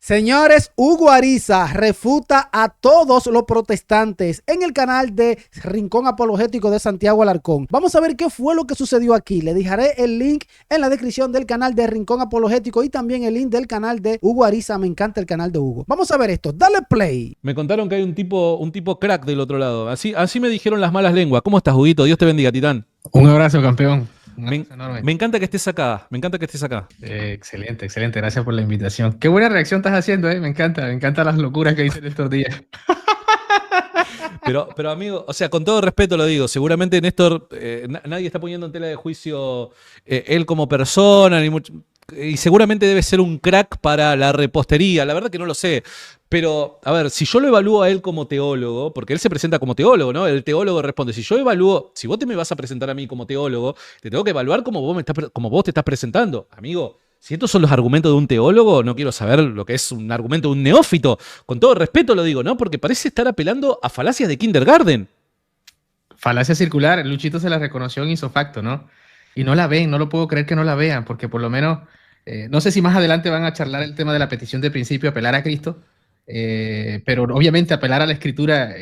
Señores, Hugo Ariza refuta a todos los protestantes en el canal de Rincón Apologético de Santiago Alarcón. Vamos a ver qué fue lo que sucedió aquí. Le dejaré el link en la descripción del canal de Rincón Apologético y también el link del canal de Hugo Ariza. Me encanta el canal de Hugo. Vamos a ver esto. Dale play. Me contaron que hay un tipo crack del otro lado. Así me dijeron las malas lenguas. ¿Cómo estás, Huguito? Dios te bendiga, Titán. Un abrazo, campeón. Me encanta que estés acá. Excelente, excelente. Gracias por la invitación. Qué buena reacción estás haciendo, ¿eh? Me encantan las locuras que dicen estos días. Pero amigo, o sea, con todo respeto lo digo, seguramente Néstor, nadie está poniendo en tela de juicio él como persona, y seguramente debe ser un crack para la repostería, la verdad que no lo sé. Pero, a ver, si yo lo evalúo a él como teólogo, porque él se presenta como teólogo, ¿no? El teólogo responde, si vos te me vas a presentar a mí como teólogo, te tengo que evaluar como vos te estás presentando. Amigo, si estos son los argumentos de un teólogo, no quiero saber lo que es un argumento de un neófito. Con todo respeto lo digo, ¿no? Porque parece estar apelando a falacias de kindergarten. Falacia circular, Luchito se la reconoció en isofacto, ¿no? Y no la ven, no lo puedo creer que no la vean, porque por lo menos, no sé si más adelante van a charlar el tema de la petición de principio, apelar a Cristo, pero obviamente apelar a la Escritura,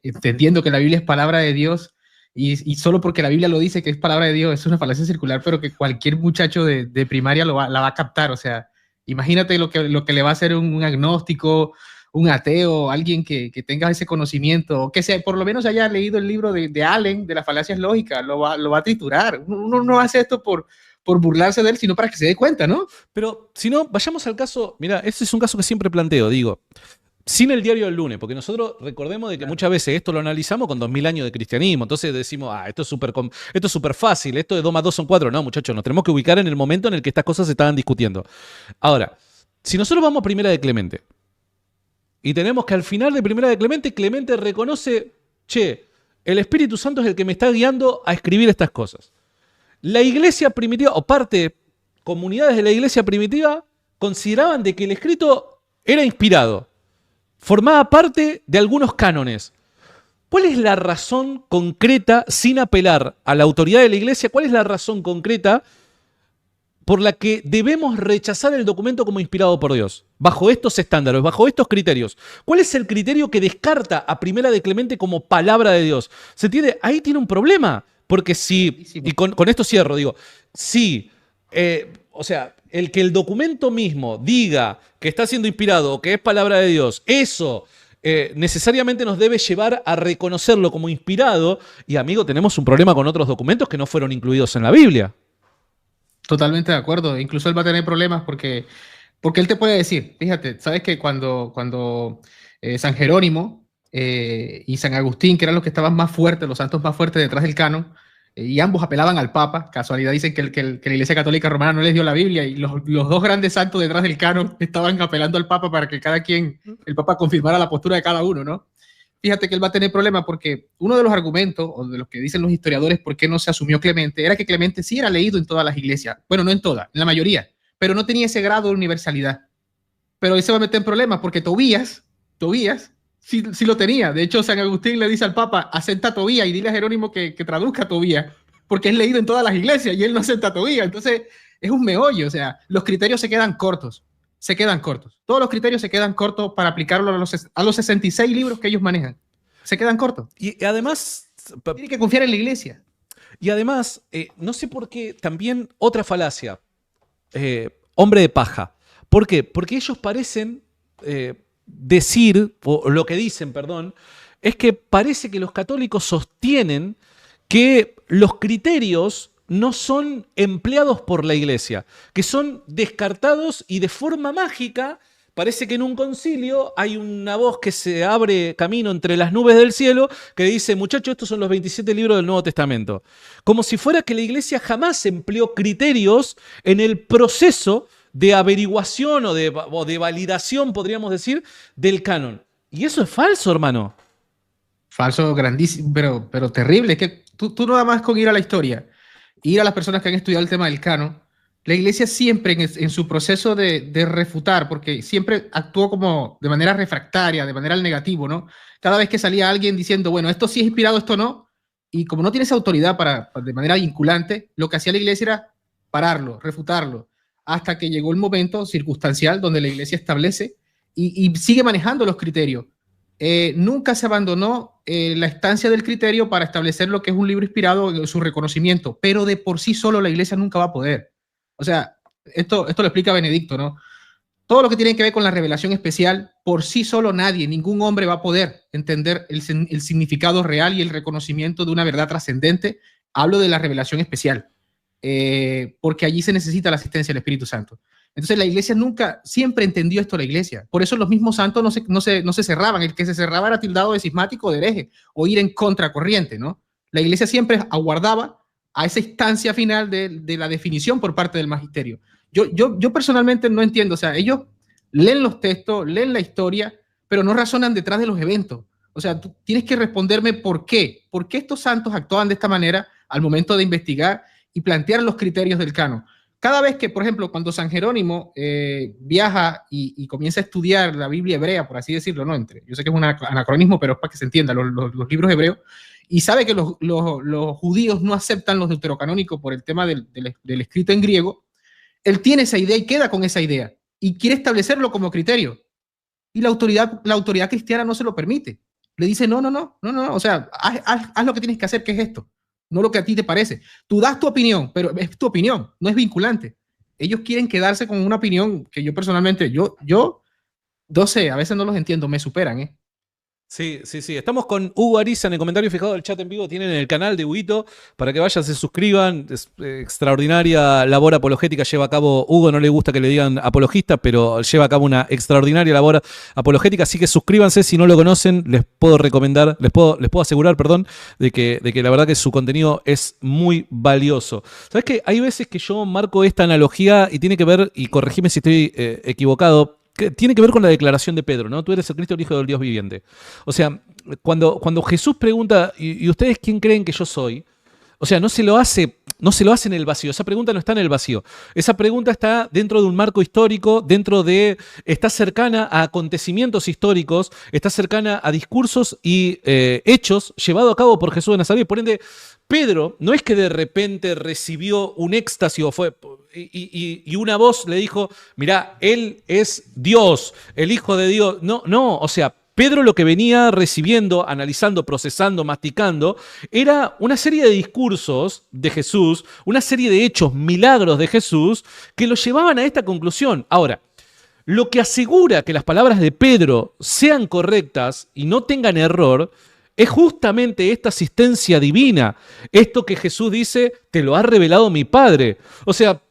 entendiendo que la Biblia es palabra de Dios, y solo porque la Biblia lo dice que es palabra de Dios, es una falacia circular, pero que cualquier muchacho de primaria la va a captar. O sea, imagínate lo que le va a hacer un agnóstico, un ateo, alguien que tenga ese conocimiento, o que sea, por lo menos haya leído el libro de Allen, de las falacias lógicas, lo va a triturar. Uno no hace esto por burlarse de él, sino para que se dé cuenta, ¿no? Pero si no, vayamos al caso. Mira, este es un caso que siempre planteo, digo, sin el diario del lunes, porque nosotros recordemos de que muchas veces esto lo analizamos con 2000 años de cristianismo, entonces decimos, esto es súper fácil, esto de 2 más 2 son 4. No, muchachos, nos tenemos que ubicar en el momento en el que estas cosas se estaban discutiendo. Ahora, si nosotros vamos a Primera de Clemente, y tenemos que al final de Primera de Clemente, Clemente reconoce, el Espíritu Santo es el que me está guiando a escribir estas cosas. La iglesia primitiva, o comunidades de la iglesia primitiva, consideraban de que el escrito era inspirado, formaba parte de algunos cánones. ¿Cuál es la razón concreta, sin apelar a la autoridad de la iglesia, cuál es la razón concreta por la que debemos rechazar el documento como inspirado por Dios? Bajo estos estándares, bajo estos criterios. ¿Cuál es el criterio que descarta a Primera de Clemente como palabra de Dios? ¿Se entiende? Ahí tiene un problema. Porque si, y con esto cierro, digo, si, o sea, el que el documento mismo diga que está siendo inspirado o que es palabra de Dios, eso necesariamente nos debe llevar a reconocerlo como inspirado. Y, amigo, tenemos un problema con otros documentos que no fueron incluidos en la Biblia. Totalmente de acuerdo. Incluso él va a tener problemas porque él te puede decir, fíjate, sabes que cuando San Jerónimo y San Agustín, que eran los que estaban más fuertes, los santos más fuertes detrás del canon, y ambos apelaban al Papa, casualidad dicen que la Iglesia Católica Romana no les dio la Biblia, y los dos grandes santos detrás del canon estaban apelando al Papa para que el Papa confirmara la postura de cada uno, ¿no? Fíjate que él va a tener problemas porque uno de los argumentos, o de los que dicen los historiadores por qué no se asumió Clemente, era que Clemente sí era leído en todas las iglesias. Bueno, no en todas, en la mayoría, pero no tenía ese grado de universalidad. Pero él se va a meter en problemas porque Tobías sí lo tenía. De hecho, San Agustín le dice al Papa, asenta a Tobías y dile a Jerónimo que traduzca a Tobías, porque es leído en todas las iglesias y él no asenta a Tobías. Entonces, es un meollo. O sea, los criterios se quedan cortos. Todos los criterios se quedan cortos para aplicarlo a los 66 libros que ellos manejan. Se quedan cortos. Y además... Tiene que confiar en la iglesia. Y además, no sé por qué, también otra falacia. Hombre de paja. ¿Por qué? Porque ellos parecen decir, o lo que dicen, perdón, es que parece que los católicos sostienen que los criterios no son empleados por la iglesia, que son descartados y de forma mágica parece que en un concilio hay una voz que se abre camino entre las nubes del cielo que dice, muchachos, estos son los 27 libros del Nuevo Testamento. Como si fuera que la iglesia jamás empleó criterios en el proceso de averiguación o de validación, podríamos decir, del canon. Y eso es falso, hermano. Falso, grandísimo, pero terrible. Es que tú nada más con ir a la historia, ir a las personas que han estudiado el tema del canon, la iglesia siempre en su proceso de refutar, porque siempre actuó como de manera refractaria, de manera al negativo, ¿no? Cada vez que salía alguien diciendo, bueno, esto sí es inspirado, esto no, y como no tiene esa autoridad de manera vinculante, lo que hacía la iglesia era pararlo, refutarlo, hasta que llegó el momento circunstancial donde la iglesia establece y sigue manejando los criterios. Nunca se abandonó la estancia del criterio para establecer lo que es un libro inspirado, su reconocimiento, pero de por sí solo la iglesia nunca va a poder. O sea, esto lo explica Benedicto, ¿no? Todo lo que tiene que ver con la revelación especial, por sí solo nadie, ningún hombre va a poder entender el significado real y el reconocimiento de una verdad trascendente. Hablo de la revelación especial, porque allí se necesita la asistencia del Espíritu Santo. Entonces la iglesia siempre entendió esto, la iglesia. Por eso los mismos santos no se cerraban. El que se cerraba era tildado de cismático, de hereje, o ir en contracorriente, ¿no? La iglesia siempre aguardaba a esa instancia final de la definición por parte del magisterio. Yo personalmente no entiendo, o sea, ellos leen los textos, leen la historia, pero no razonan detrás de los eventos. O sea, tú tienes que responderme por qué estos santos actuaban de esta manera al momento de investigar y plantear los criterios del canon. Cada vez que, por ejemplo, cuando San Jerónimo viaja y comienza a estudiar la Biblia hebrea, por así decirlo, ¿no? Yo sé que es un anacronismo, pero es para que se entienda, los libros hebreos, y sabe que los judíos no aceptan los deuterocanónicos por el tema del escrito en griego, él tiene esa idea y queda con esa idea y quiere establecerlo como criterio. Y la autoridad cristiana no se lo permite. Le dice, no, o sea, haz lo que tienes que hacer, que es esto, no lo que a ti te parece. Tú das tu opinión, pero es tu opinión, no es vinculante. Ellos quieren quedarse con una opinión que yo personalmente, yo no sé, a veces no los entiendo, me superan, ¿eh? Sí. Estamos con Hugo Ariza en el comentario fijado del chat en vivo. Tienen el canal de Huguito para que vayan, se suscriban. Es extraordinaria labor apologética lleva a cabo Hugo. No le gusta que le digan apologista, pero lleva a cabo una extraordinaria labor apologética. Así que suscríbanse si no lo conocen. Les puedo recomendar, les puedo asegurar, perdón, de que la verdad que su contenido es muy valioso. ¿Sabes qué? Hay veces que yo marco esta analogía y tiene que ver, y corregime si estoy equivocado, que tiene que ver con la declaración de Pedro, ¿no? Tú eres el Cristo, el Hijo del Dios viviente. O sea, cuando Jesús pregunta, ¿y ustedes quién creen que yo soy? O sea, no se lo hace en el vacío. Esa pregunta no está en el vacío. Esa pregunta está dentro de un marco histórico, está cercana a acontecimientos históricos, está cercana a discursos y hechos llevados a cabo por Jesús de Nazaret. Por ende, Pedro no es que de repente recibió un éxtasis y una voz le dijo, mirá, él es Dios, el Hijo de Dios. No, o sea, Pedro lo que venía recibiendo, analizando, procesando, masticando, era una serie de discursos de Jesús, una serie de hechos, milagros de Jesús, que lo llevaban a esta conclusión. Ahora, lo que asegura que las palabras de Pedro sean correctas y no tengan error es justamente esta asistencia divina. Esto que Jesús dice, te lo ha revelado mi Padre. O sea,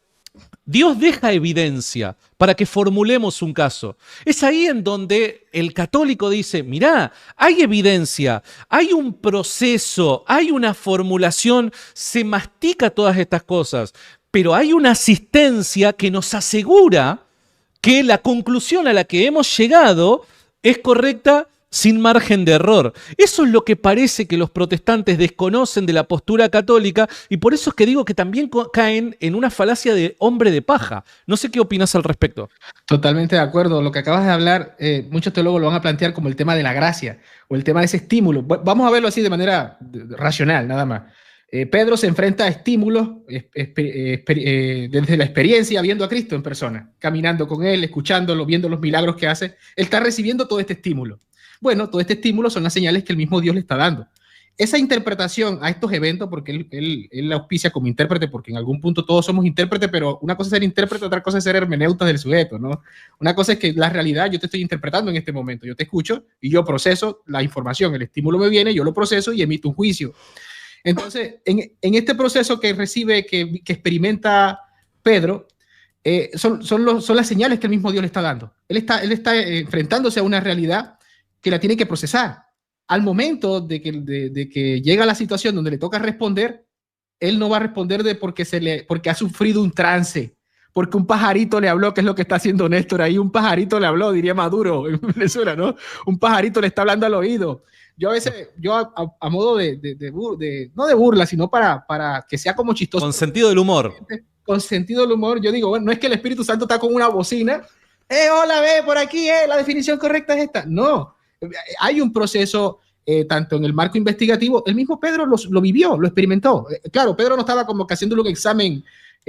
Dios deja evidencia para que formulemos un caso. Es ahí en donde el católico dice, mirá, hay evidencia, hay un proceso, hay una formulación, se mastica todas estas cosas, pero hay una asistencia que nos asegura que la conclusión a la que hemos llegado es correcta sin margen de error. Eso es lo que parece que los protestantes desconocen de la postura católica y por eso es que digo que también caen en una falacia de hombre de paja. No sé qué opinas al respecto. Totalmente de acuerdo. Lo que acabas de hablar, muchos teólogos lo van a plantear como el tema de la gracia o el tema de ese estímulo. Vamos a verlo así de manera racional, nada más. Pedro se enfrenta a estímulos desde la experiencia, viendo a Cristo en persona, caminando con él, escuchándolo, viendo los milagros que hace. Él está recibiendo todo este estímulo. Bueno, todo este estímulo son las señales que el mismo Dios le está dando. Esa interpretación a estos eventos, porque él la auspicia como intérprete, porque en algún punto todos somos intérpretes, pero una cosa es ser intérprete, otra cosa es ser hermeneutas del sujeto, ¿no? Una cosa es que la realidad yo te estoy interpretando en este momento, yo te escucho y yo proceso la información, el estímulo me viene, yo lo proceso y emito un juicio. Entonces, en este proceso que recibe, que experimenta Pedro, son las señales que el mismo Dios le está dando. Él está enfrentándose a una realidad que la tiene que procesar. Al momento de que llega a la situación donde le toca responder, él no va a responder porque ha sufrido un trance, porque un pajarito le habló, que es lo que está haciendo Néstor ahí, un pajarito le habló, diría Maduro en Venezuela, ¿no? Un pajarito le está hablando al oído. Yo a veces, a modo no de burla, sino para que sea como chistoso. Con sentido del humor. Con sentido del humor, yo digo, bueno, no es que el Espíritu Santo está con una bocina, hola, ve por aquí, la definición correcta es esta. No, hay un proceso, tanto en el marco investigativo, el mismo Pedro lo vivió, lo experimentó. Claro, Pedro no estaba como que haciéndole un examen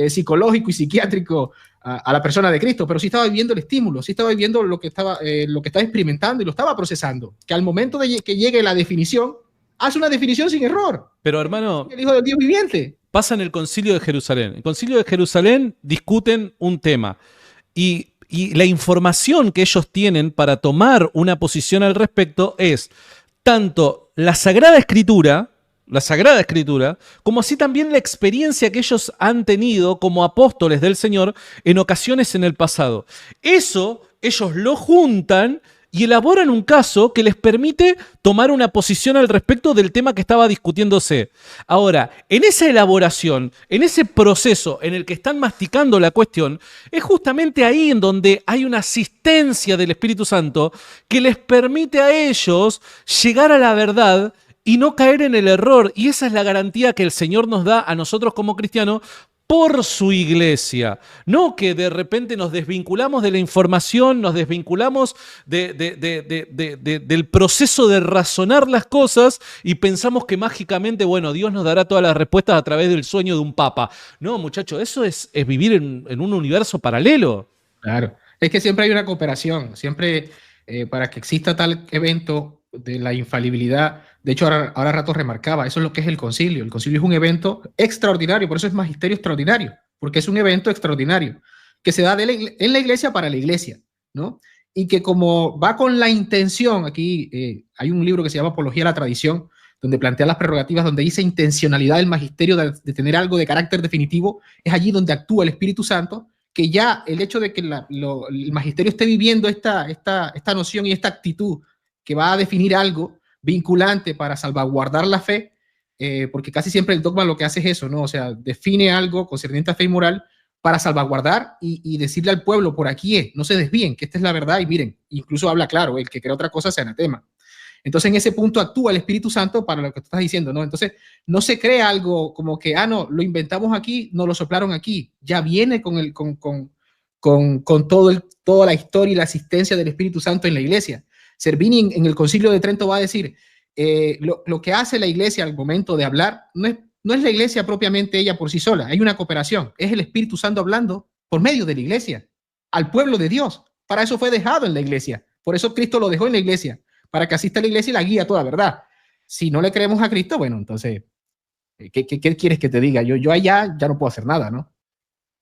psicológico y psiquiátrico a la persona de Cristo, pero sí estaba viviendo el estímulo, sí estaba viviendo lo que estaba experimentando y lo estaba procesando. Que al momento de que llegue la definición, hace una definición sin error. Pero hermano, el Hijo del Dios viviente. Pasa en el Concilio de Jerusalén. En el Concilio de Jerusalén discuten un tema y la información que ellos tienen para tomar una posición al respecto es tanto la Sagrada Escritura, como así también la experiencia que ellos han tenido como apóstoles del Señor en ocasiones en el pasado. Eso ellos lo juntan y elaboran un caso que les permite tomar una posición al respecto del tema que estaba discutiéndose. Ahora, en esa elaboración, en ese proceso en el que están masticando la cuestión, es justamente ahí en donde hay una asistencia del Espíritu Santo que les permite a ellos llegar a la verdad y no caer en el error. Y esa es la garantía que el Señor nos da a nosotros como cristianos por su iglesia. No que de repente nos desvinculamos de la información, nos desvinculamos del proceso de razonar las cosas y pensamos que mágicamente, bueno, Dios nos dará todas las respuestas a través del sueño de un papa. No, muchachos, eso es vivir en un universo paralelo. Claro, es que siempre hay una cooperación, siempre para que exista tal evento de la infalibilidad. De hecho, ahora rato remarcaba, eso es lo que es el concilio. El concilio es un evento extraordinario, por eso es magisterio extraordinario, porque es un evento extraordinario que se da en la iglesia para la iglesia, ¿no? Y que como va con la intención, aquí hay un libro que se llama Apología a la Tradición, donde plantea las prerrogativas, donde dice intencionalidad del magisterio de tener algo de carácter definitivo, es allí donde actúa el Espíritu Santo, que ya el hecho de que el magisterio esté viviendo esta noción y esta actitud que va a definir algo vinculante para salvaguardar la fe, porque casi siempre el dogma lo que hace es eso, ¿no? O sea, define algo concerniente a fe y moral para salvaguardar y decirle al pueblo, por aquí es, no se desvíen, que esta es la verdad y miren, incluso habla claro, el que crea otra cosa sea anatema. Entonces en ese punto actúa el Espíritu Santo para lo que tú estás diciendo, ¿no? Entonces no se crea algo como que, no, lo inventamos aquí, no lo soplaron aquí, ya viene con toda la historia y la asistencia del Espíritu Santo en la iglesia. Cervini en el Concilio de Trento va a decir, lo que hace la iglesia al momento de hablar no es la iglesia propiamente ella por sí sola, hay una cooperación, es el Espíritu Santo hablando por medio de la iglesia, al pueblo de Dios. Para eso fue dejado en la iglesia, por eso Cristo lo dejó en la iglesia, para que asista a la iglesia y la guíe a toda verdad. Si no le creemos a Cristo, bueno, entonces, ¿qué quieres que te diga? Yo allá ya no puedo hacer nada, ¿no?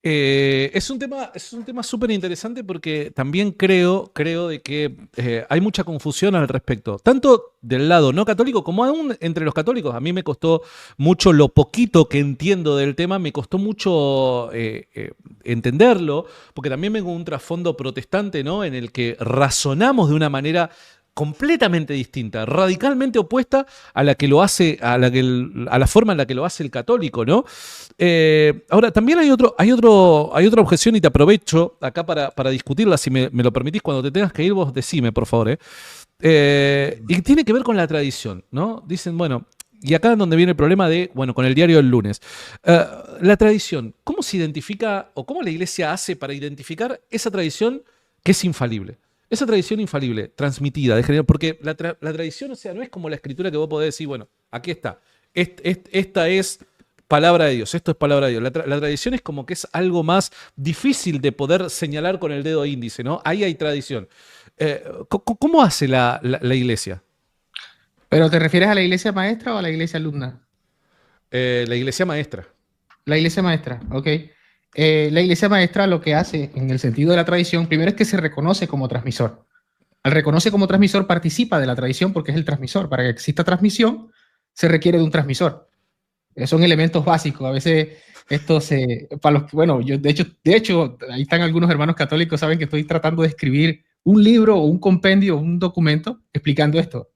Es un tema súper interesante porque también creo de que hay mucha confusión al respecto, tanto del lado no católico como aún entre los católicos. A mí me costó mucho, lo poquito que entiendo del tema, me costó mucho entenderlo, porque también vengo de un trasfondo protestante, ¿no? En el que razonamos de una manera completamente distinta, radicalmente opuesta a la que lo hace, a la forma en la que lo hace el católico, ¿no? Ahora, también hay otra objeción y te aprovecho acá para discutirla, si me lo permitís, cuando te tengas que ir vos decime, por favor, y tiene que ver con la tradición, ¿no? Dicen, bueno, y acá es donde viene el problema con el diario del lunes. La tradición, ¿cómo se identifica o cómo la iglesia hace para identificar esa tradición que es infalible? Esa tradición infalible, transmitida, porque la tradición, o sea, no es como la escritura que vos podés decir, bueno, aquí está, esta es palabra de Dios, esto es palabra de Dios. La tradición es como que es algo más difícil de poder señalar con el dedo índice, ¿no? Ahí hay tradición. ¿Cómo hace la iglesia? ¿Pero te refieres a la iglesia maestra o a la iglesia alumna? La iglesia maestra. La iglesia maestra, ok. La iglesia maestra lo que hace en el sentido de la tradición, primero es que se reconoce como transmisor. Al reconoce como transmisor participa de la tradición porque es el transmisor. Para que exista transmisión se requiere de un transmisor. Son elementos básicos. A veces esto yo de hecho, ahí están algunos hermanos católicos, saben que estoy tratando de escribir un libro o un compendio o un documento explicando esto.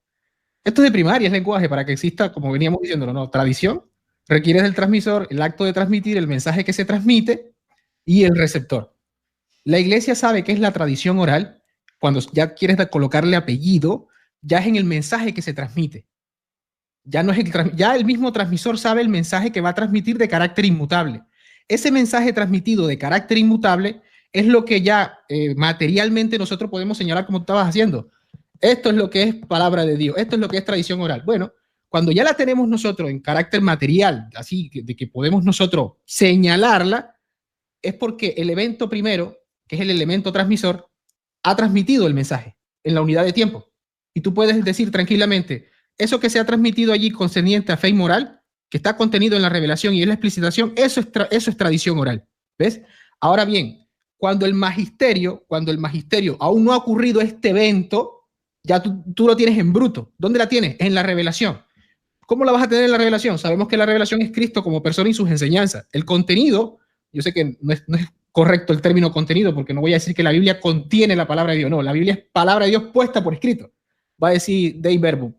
Esto es de primaria, es lenguaje, para que exista, como veníamos diciéndolo, ¿no? Tradición requiere del transmisor, el acto de transmitir, el mensaje que se transmite y el receptor. La iglesia sabe qué es la tradición oral. Cuando ya quieres colocarle apellido, ya es en el mensaje que se transmite. Ya el mismo transmisor sabe el mensaje que va a transmitir de carácter inmutable. Ese mensaje transmitido de carácter inmutable es lo que ya materialmente nosotros podemos señalar como tú estabas haciendo. Esto es lo que es palabra de Dios, esto es lo que es tradición oral. Bueno, cuando ya la tenemos nosotros en carácter material, así de que podemos nosotros señalarla, es porque el evento primero, que es el elemento transmisor, ha transmitido el mensaje en la unidad de tiempo. Y tú puedes decir tranquilamente, eso que se ha transmitido allí concerniente a fe y moral, que está contenido en la revelación y en la explicitación, eso es tradición oral. ¿Ves? Ahora bien, cuando el magisterio aún no ha ocurrido este evento, ya tú lo tienes en bruto. ¿Dónde la tienes? En la revelación. ¿Cómo la vas a tener en la revelación? Sabemos que la revelación es Cristo como persona y sus enseñanzas. El contenido, yo sé que no es correcto el término contenido, porque no voy a decir que la Biblia contiene la palabra de Dios. No, la Biblia es palabra de Dios puesta por escrito. Va a decir Dei Verbum.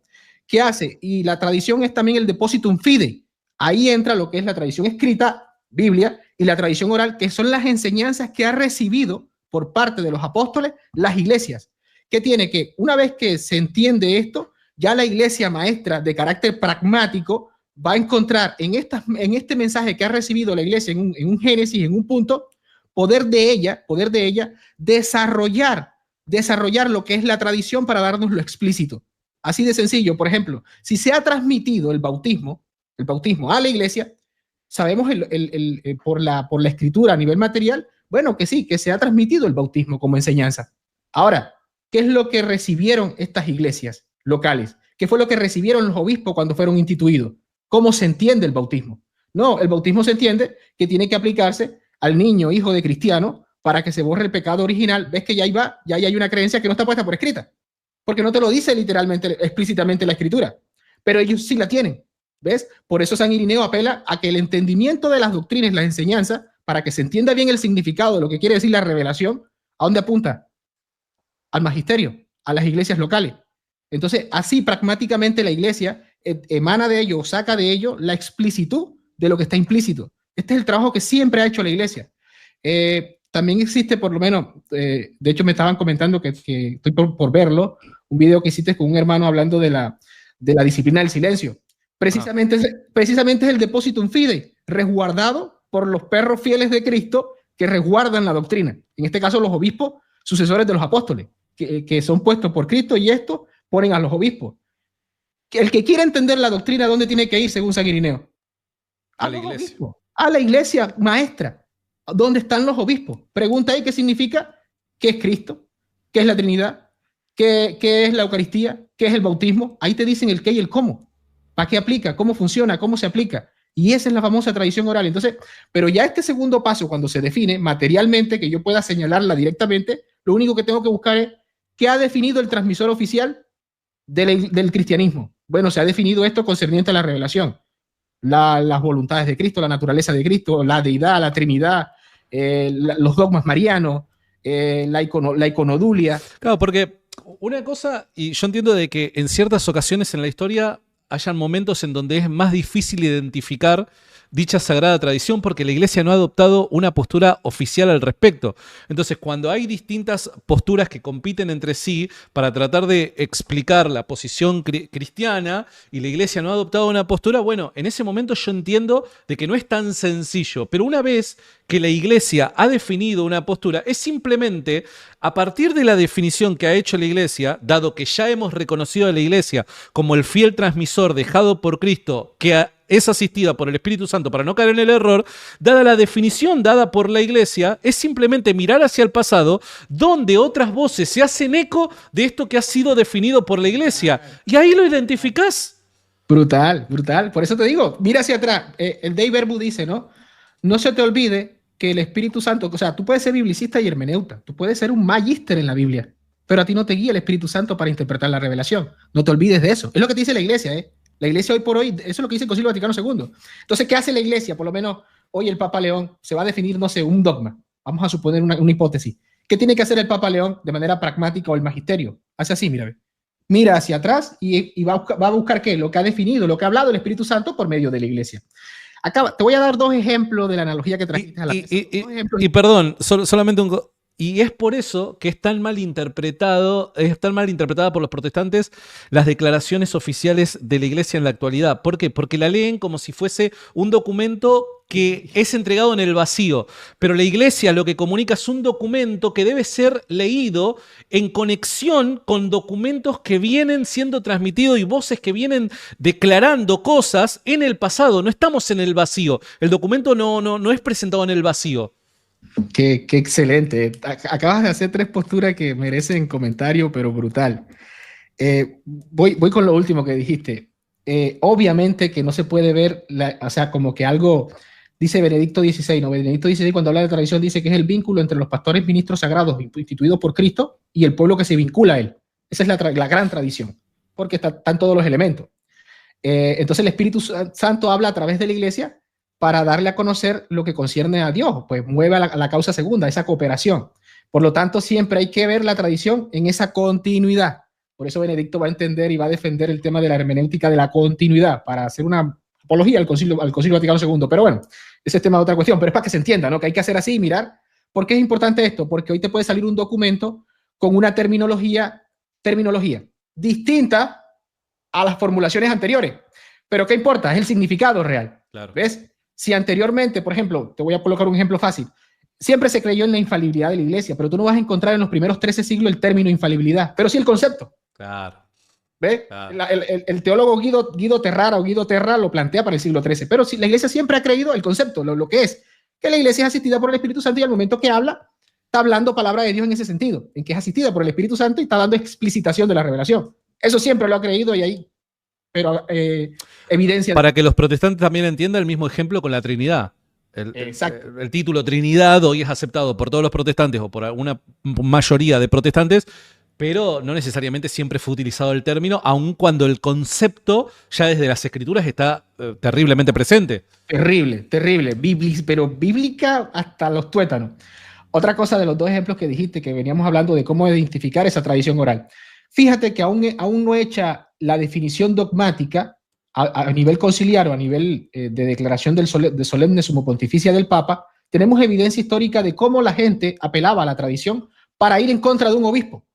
¿Qué hace? Y la tradición es también el depositum fidei. Ahí entra lo que es la tradición escrita, Biblia, y la tradición oral, que son las enseñanzas que ha recibido por parte de los apóstoles las iglesias. ¿Qué tiene? Que una vez que se entiende esto, ya la iglesia maestra de carácter pragmático va a encontrar en este mensaje que ha recibido la iglesia en un génesis, en un punto, poder de ella desarrollar lo que es la tradición para darnos lo explícito. Así de sencillo. Por ejemplo, si se ha transmitido el bautismo a la iglesia, sabemos por la escritura a nivel material, bueno, que sí, que se ha transmitido el bautismo como enseñanza. Ahora, ¿qué es lo que recibieron estas iglesias locales? ¿Qué fue lo que recibieron los obispos cuando fueron instituidos? ¿Cómo se entiende el bautismo? No, el bautismo se entiende que tiene que aplicarse al niño, hijo de cristiano, para que se borre el pecado original. Ves que ya hay una creencia que no está puesta por escrita, porque no te lo dice literalmente, explícitamente la escritura, pero ellos sí la tienen. ¿Ves? Por eso San Irineo apela a que el entendimiento de las doctrinas, las enseñanzas, para que se entienda bien el significado de lo que quiere decir la revelación, ¿a dónde apunta? Al magisterio, a las iglesias locales. Entonces, así pragmáticamente la iglesia emana de ello, saca de ello la explicitud de lo que está implícito. Este es el trabajo que siempre ha hecho la iglesia. También existe, por lo menos, de hecho me estaban comentando que estoy por verlo, un video que hiciste con un hermano hablando de la disciplina del silencio. Precisamente es el depositum fidei, resguardado por los perros fieles de Cristo que resguardan la doctrina. En este caso, los obispos, sucesores de los apóstoles, que son puestos por Cristo, y esto ponen a los obispos. El que quiera entender la doctrina, ¿dónde tiene que ir según San Irineo? A la iglesia. Obispos, a la iglesia maestra. ¿Dónde están los obispos? Pregunta ahí qué significa, qué es Cristo, qué es la Trinidad, qué es la Eucaristía, qué es el bautismo. Ahí te dicen el qué y el cómo. ¿Para qué aplica? ¿Cómo funciona? ¿Cómo se aplica? Y esa es la famosa tradición oral. Entonces, pero ya este segundo paso, cuando se define materialmente, que yo pueda señalarla directamente, lo único que tengo que buscar es qué ha definido el transmisor oficial del cristianismo. Bueno, se ha definido esto concerniente a la revelación. Las voluntades de Cristo, la naturaleza de Cristo, la deidad, la Trinidad, los dogmas marianos, la iconodulia. Claro, porque una cosa, y yo entiendo de que en ciertas ocasiones en la historia hayan momentos en donde es más difícil identificar dicha sagrada tradición porque la iglesia no ha adoptado una postura oficial al respecto. Entonces, cuando hay distintas posturas que compiten entre sí para tratar de explicar la posición cristiana y la iglesia no ha adoptado una postura, bueno, en ese momento yo entiendo de que no es tan sencillo, pero una vez que la iglesia ha definido una postura, es simplemente a partir de la definición que ha hecho la iglesia, dado que ya hemos reconocido a la iglesia como el fiel transmisor dejado por Cristo, que es asistida por el Espíritu Santo para no caer en el error, dada la definición dada por la iglesia, es simplemente mirar hacia el pasado, donde otras voces se hacen eco de esto que ha sido definido por la iglesia. Y ahí lo identificás. Brutal, brutal. Por eso te digo, mira hacia atrás. El Dei Verbum dice, ¿no? No se te olvide que el Espíritu Santo, o sea, tú puedes ser biblicista y hermeneuta, tú puedes ser un magíster en la Biblia, pero a ti no te guía el Espíritu Santo para interpretar la revelación. No te olvides de eso. Es lo que te dice la iglesia, ¿eh? La iglesia hoy por hoy, eso es lo que dice el Concilio Vaticano II. Entonces, ¿qué hace la iglesia? Por lo menos hoy el Papa León se va a definir, no sé, un dogma. Vamos a suponer una hipótesis. ¿Qué tiene que hacer el Papa León de manera pragmática o el magisterio? Hace así, mira hacia atrás y va a buscar ¿qué? Lo que ha definido, lo que ha hablado el Espíritu Santo por medio de la iglesia. Acá te voy a dar dos ejemplos de la analogía que trajiste a la mesa. Y perdón, solamente un... Y es por eso que es tan mal interpretada por los protestantes las declaraciones oficiales de la iglesia en la actualidad. ¿Por qué? Porque la leen como si fuese un documento que es entregado en el vacío. Pero la iglesia lo que comunica es un documento que debe ser leído en conexión con documentos que vienen siendo transmitidos y voces que vienen declarando cosas en el pasado. No estamos en el vacío. El documento no es presentado en el vacío. Qué excelente. Acabas de hacer 3 posturas que merecen comentario, pero brutal. Voy con lo último que dijiste. Obviamente que no se puede ver, o sea, como que algo, dice Benedicto XVI, ¿no? Benedicto XVI cuando habla de tradición dice que es el vínculo entre los pastores ministros sagrados instituidos por Cristo y el pueblo que se vincula a él. Esa es la gran tradición, porque están todos los elementos. Entonces el Espíritu Santo habla a través de la iglesia para darle a conocer lo que concierne a Dios, pues mueve a la causa segunda, esa cooperación. Por lo tanto, siempre hay que ver la tradición en esa continuidad. Por eso Benedicto va a entender y va a defender el tema de la hermenéutica de la continuidad, para hacer una apología al Concilio Vaticano II. Pero bueno, ese es tema de otra cuestión, pero es para que se entienda, ¿no? Que hay que hacer así y mirar. ¿Por qué es importante esto? Porque hoy te puede salir un documento con una terminología distinta a las formulaciones anteriores. Pero ¿qué importa? Es el significado real. Claro. ¿Ves? Si anteriormente, por ejemplo, te voy a colocar un ejemplo fácil, siempre se creyó en la infalibilidad de la iglesia, pero tú no vas a encontrar en los primeros 13 siglos el término infalibilidad, pero sí el concepto. Claro. ¿Ves? Claro. El teólogo Guido Terra lo plantea para el siglo XIII, pero si la iglesia siempre ha creído el concepto, lo que es, que la iglesia es asistida por el Espíritu Santo y al momento que habla, está hablando palabra de Dios en ese sentido, en que es asistida por el Espíritu Santo y está dando explicitación de la revelación. Eso siempre lo ha creído y ahí, pero evidencia. Para que los protestantes también entiendan el mismo ejemplo con la Trinidad. El título Trinidad hoy es aceptado por todos los protestantes o por una mayoría de protestantes, pero no necesariamente siempre fue utilizado el término, aun cuando el concepto ya desde las Escrituras está terriblemente presente. Terrible, pero bíblica hasta los tuétanos. Otra cosa de los 2 ejemplos que dijiste, que veníamos hablando de cómo identificar esa tradición oral. Fíjate que aún no hecha la definición dogmática a nivel conciliar o a nivel de declaración de solemne sumo pontificia del Papa, tenemos evidencia histórica de cómo la gente apelaba a la tradición para ir en contra de un obispo.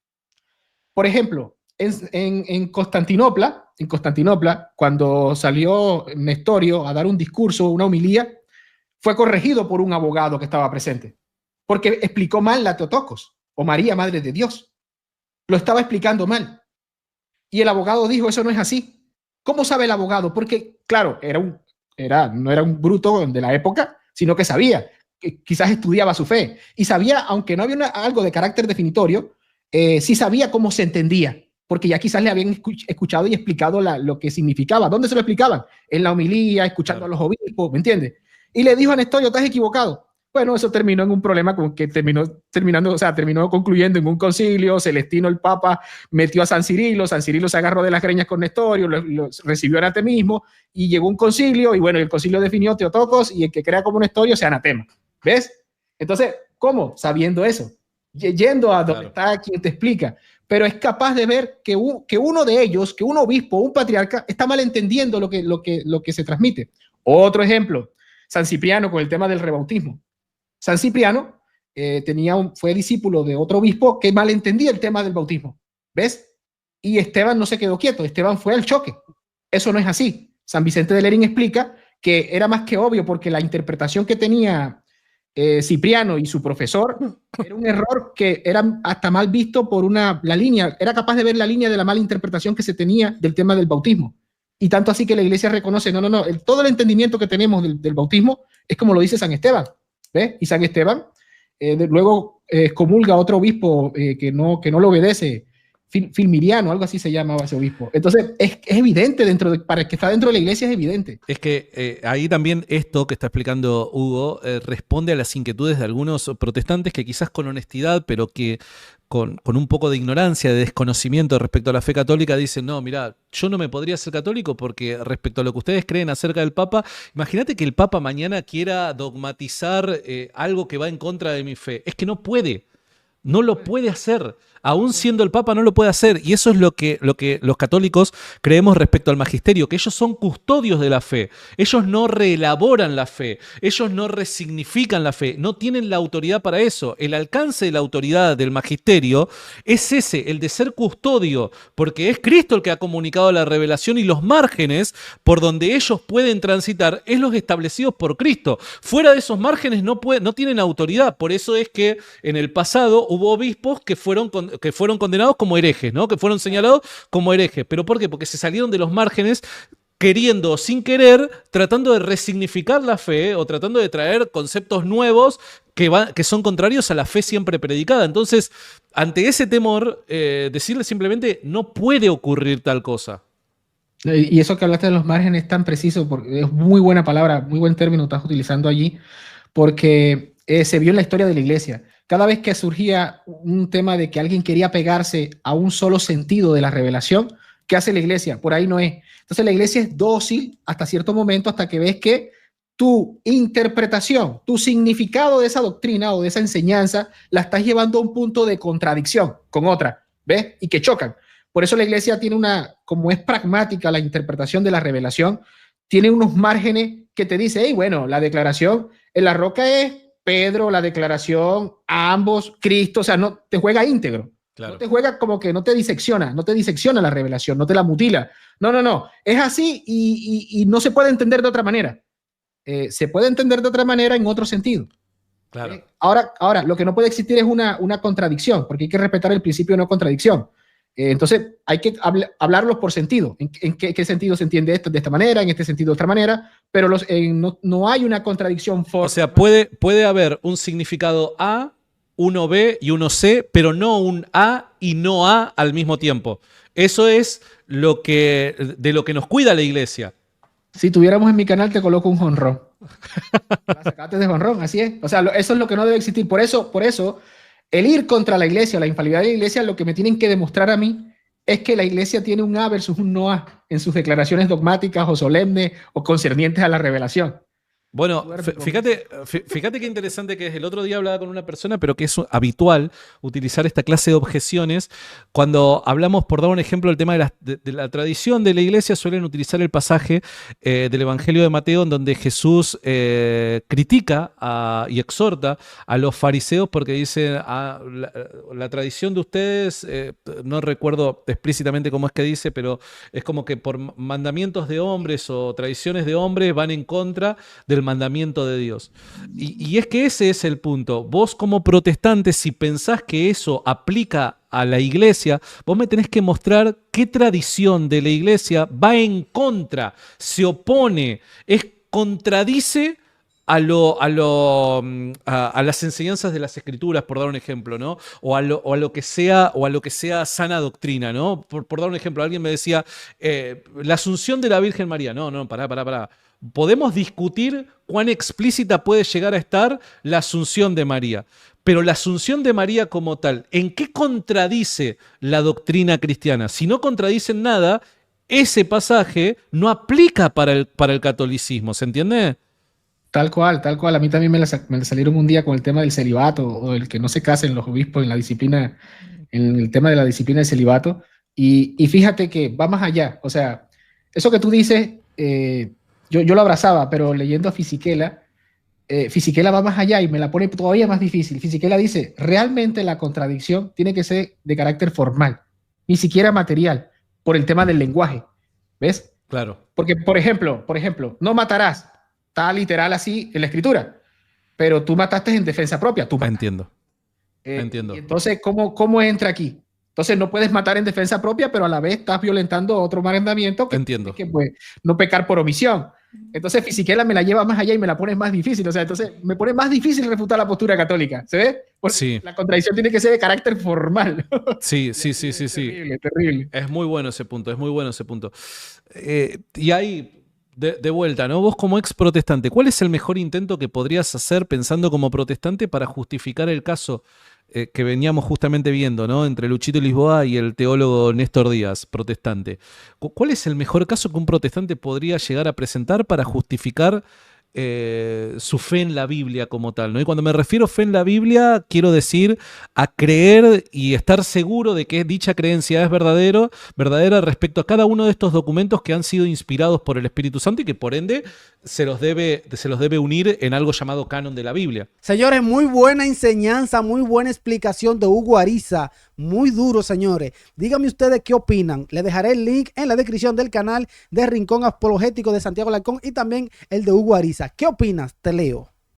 Por ejemplo, en Constantinopla, cuando salió Nestorio a dar un discurso, una homilía, fue corregido por un abogado que estaba presente, porque explicó mal la Teotocos, o María, Madre de Dios. Lo estaba explicando mal. Y el abogado dijo, eso no es así. ¿Cómo sabe el abogado? Porque, claro, no era un bruto de la época, sino que sabía, que quizás estudiaba su fe. Y sabía, aunque no había algo de carácter definitorio, sí sabía cómo se entendía, porque ya quizás le habían escuchado y explicado lo que significaba. ¿Dónde se lo explicaban? En la homilía, escuchando a los obispos, ¿me entiendes? Y le dijo a Nestorio, estás equivocado. Bueno, eso terminó en un problema con que terminó concluyendo en un concilio. Celestino, el Papa, metió a San Cirilo se agarró de las greñas con Nestorio, lo recibió anatemismo y llegó un concilio y bueno, el concilio definió Teotocos y el que crea como Nestorio se anatema. ¿Ves? Entonces, ¿cómo? Sabiendo eso, yendo a donde está quien te explica, pero es capaz de ver que uno de ellos, que un obispo, un patriarca, está malentendiendo lo que se transmite. Otro ejemplo, San Cipriano con el tema del rebautismo. San Cipriano fue discípulo de otro obispo que malentendía el tema del bautismo. ¿Ves? Y Esteban no se quedó quieto, Esteban fue al choque. Eso no es así. San Vicente de Lérins explica que era más que obvio porque la interpretación que tenía Cipriano y su profesor era un error que era hasta mal visto por la línea, era capaz de ver la línea de la mala interpretación que se tenía del tema del bautismo. Y tanto así que la iglesia reconoce, todo el entendimiento que tenemos del bautismo es como lo dice San Esteban. ¿Ves? Y San Esteban luego excomulga a otro obispo que no lo obedece, Filmiriano, algo así se llamaba ese obispo. Entonces, es evidente para el que está dentro de la iglesia es evidente. Es que ahí también esto que está explicando Hugo responde a las inquietudes de algunos protestantes que quizás con honestidad, pero que con un poco de ignorancia, de desconocimiento respecto a la fe católica, dicen, no, mira, yo no me podría ser católico porque respecto a lo que ustedes creen acerca del Papa, imagínate que el Papa mañana quiera dogmatizar algo que va en contra de mi fe. Es que no puede. No lo puede hacer. Aún siendo el Papa no lo puede hacer. Y eso es lo que los católicos creemos respecto al magisterio, que ellos son custodios de la fe. Ellos no reelaboran la fe. Ellos no resignifican la fe. No tienen la autoridad para eso. El alcance de la autoridad del magisterio es ese, el de ser custodio, porque es Cristo el que ha comunicado la revelación y los márgenes por donde ellos pueden transitar es los establecidos por Cristo. Fuera de esos márgenes no tienen autoridad. Por eso es que en el pasado hubo obispos que fueron condenados como herejes, ¿no? Que fueron señalados como herejes. ¿Pero por qué? Porque se salieron de los márgenes queriendo, sin querer, tratando de resignificar la fe o tratando de traer conceptos nuevos que son contrarios a la fe siempre predicada. Entonces, ante ese temor, decirle simplemente no puede ocurrir tal cosa. Y eso que hablaste de los márgenes es tan preciso, porque es muy buena palabra, muy buen término estás utilizando allí, porque se vio en la historia de la iglesia. Cada vez que surgía un tema de que alguien quería pegarse a un solo sentido de la revelación, ¿qué hace la iglesia? Por ahí no es. Entonces la iglesia es dócil hasta cierto momento, hasta que ves que tu interpretación, tu significado de esa doctrina o de esa enseñanza, la estás llevando a un punto de contradicción con otra, ¿ves? Y que chocan. Por eso la iglesia tiene como es pragmática la interpretación de la revelación, tiene unos márgenes que te dice, hey, bueno, la declaración en la roca es Pedro, la declaración a ambos, Cristo, o sea, no te juega íntegro. Claro. No te juega como que no te disecciona la revelación, no te la mutila. No, es así y no se puede entender de otra manera. Se puede entender de otra manera en otro sentido. Claro. Ahora, lo que no puede existir es una contradicción, porque hay que respetar el principio de no contradicción. Entonces, hay que hablarlos por sentido. ¿En qué sentido se entiende esto de esta manera? En este sentido de otra manera. Pero no hay una contradicción fuerte. O sea, puede haber un significado A, uno B y uno C, pero no un A y no A al mismo tiempo. Eso es de lo que nos cuida la iglesia. Si tuviéramos en mi canal, te coloco un jonrón. La sacaste de jonrón, así es. O sea, eso es lo que no debe existir. Por eso, el ir contra la iglesia, la infalibilidad de la iglesia, lo que me tienen que demostrar a mí es que la iglesia tiene un A versus un no A en sus declaraciones dogmáticas o solemnes o concernientes a la revelación. Bueno, fíjate qué interesante que es. El otro día hablaba con una persona, pero que es habitual utilizar esta clase de objeciones. Cuando hablamos, por dar un ejemplo, del tema de la tradición de la iglesia, suelen utilizar el pasaje del Evangelio de Mateo, en donde Jesús critica y exhorta a los fariseos porque dice, la tradición de ustedes, no recuerdo explícitamente cómo es que dice, pero es como que por mandamientos de hombres o tradiciones de hombres van en contra del mandamiento de Dios. Y es que ese es el punto. Vos como protestante, si pensás que eso aplica a la iglesia, vos me tenés que mostrar qué tradición de la iglesia va en contra, se opone, contradice a las enseñanzas de las escrituras, por dar un ejemplo, ¿no? O a lo que sea sana doctrina, ¿no? Por dar un ejemplo, alguien me decía, la asunción de la Virgen María. No, pará. Podemos discutir cuán explícita puede llegar a estar la asunción de María, pero la asunción de María como tal, ¿en qué contradice la doctrina cristiana? Si no contradice en nada, ese pasaje no aplica para el catolicismo, ¿se entiende? Tal cual. A mí también me salieron un día con el tema del celibato o el que no se casen los obispos en el tema de la disciplina del celibato. Y fíjate que va más allá. O sea, eso que tú dices, yo lo abrazaba, pero leyendo a Fisichella va más allá y me la pone todavía más difícil. Fisichella dice, realmente la contradicción tiene que ser de carácter formal, ni siquiera material, por el tema del lenguaje. ¿Ves? Claro. Porque, por ejemplo, no matarás. Está literal así en la escritura, pero tú mataste en defensa propia. Entiendo. Entonces, ¿cómo entra aquí? Entonces, no puedes matar en defensa propia, pero a la vez estás violentando otro mandamiento que pues, no pecar por omisión. Entonces, Fisichella me la lleva más allá y me la pone más difícil. O sea, entonces me pone más difícil refutar la postura católica. ¿Se ve? Porque sí. La contradicción tiene que ser de carácter formal. Sí. Terrible. Es muy bueno ese punto. Y hay... De vuelta, ¿no? Vos como ex protestante, ¿cuál es el mejor intento que podrías hacer pensando como protestante para justificar el caso que veníamos justamente viendo, ¿no? Entre Luchito Lisboa y el teólogo Néstor Díaz, protestante? ¿Cuál es el mejor caso que un protestante podría llegar a presentar para justificar su fe en la Biblia como tal, ¿no? Y cuando me refiero a fe en la Biblia, quiero decir a creer y estar seguro de que dicha creencia es verdadera respecto a cada uno de estos documentos que han sido inspirados por el Espíritu Santo y que por ende se los debe unir en algo llamado canon de la Biblia. Señores, muy buena enseñanza, muy buena explicación de Hugo Ariza. Muy duro, señores. Díganme ustedes qué opinan. Les dejaré el link en la descripción del canal de Rincón Apologético de Santiago Alarcón y también el de Hugo Ariza. ¿Qué opinas? Te leo.